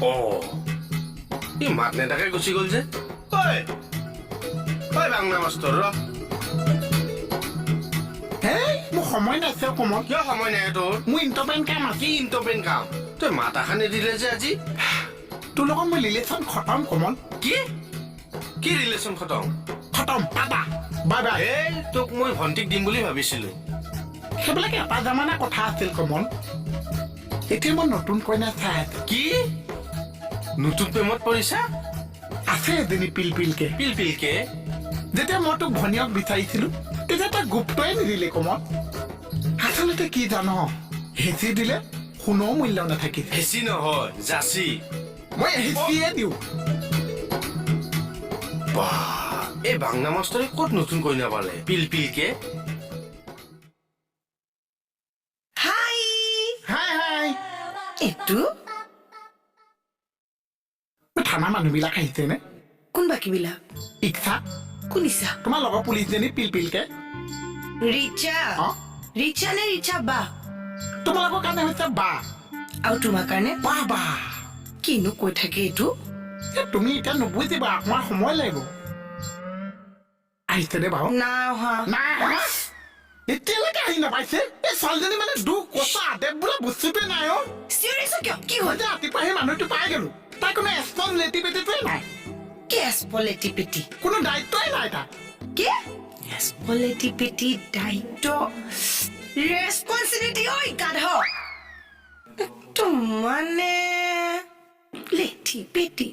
ই মাত নেতাকে গুচি গ'ল যে ঐ বাংলা মাষ্টৰ ৰ হেই মোৰ সময় নাই কমল কিয় সময় নাই তোৰ মোৰ ইণ্টাৰপেণ্ট কাম আছে কি ইণ্টাৰপেন কাম তই মাত এষাৰ নিদিলে যে আজি তোৰ লগত মোৰ ৰিলেশ্যন খতম কমল কি কি ৰিলেশ্যন খতম খতম টাটা বাই বাই এই তোক মই ভণ্টিক দিম বুলি ভাবিছিলো সেইবিলাকে এটা জামানা কথা আছিল কমল এতিয়া মই নতুন কইনা চাই আছো কি নতুন প্ৰেমত পৰিছা আছে এজনী পিলপিলকে পিলপিলকে যেতিয়া মই তোক ভনীয়ক বিচাৰিছিলো তেতিয়া তই গুপ্তই নিদিলে কমল আচলতে কি জান হেঁচি দিলে সোণৰ মূল্য নাথাকিল হেঁচি নহয় জাচি মই হেঁচিয়ে দিওঁ এই বাংলা মাষ্টৰে ক'ত নতুন কইনা পালে পিলপিলকে হাই হাই হাই এইটো থানা মানুহবিলাক আহিছেনে কোন বাকীবিলাক ইচ্ছা কোন ইচ্ছা তোমাৰ লগৰ পুলিচজনী পিলপিলকে ৰিচা অ? ৰিচা নে ৰিচা বা তোমালোকৰ কাৰণে হৈছে বা আৰু তোমাৰ কাৰণে বা বা কিনো কৈ থাকে এইটো তুমি এতিয়া নুবুজিবা অকণমান সময় লাগিব আহিছেনে বাৰু নাই অহা নাই অহা? এতিয়ালৈকে আহি নাপাইছে এই ছোৱালীজনী মানে দুখ কষ্ট আদেশ বোলা বস্তুটোৱে নাই অ চিৰিয়াছ কিয় কি হ'ল যে ৰাতিপুৱা সেই মানুহটো পাই গলো তাই কোনো এক্সন লেটি পেটিটোৱে নাই কেছ পলেটি পেটি কোনো দায়িত্বই নাই তাই কি কেছ পলেটি পেটি দায়িত্ব ৰেছপন্সিবিলিটি ঐ গাধ তো মানে লেটি পেটি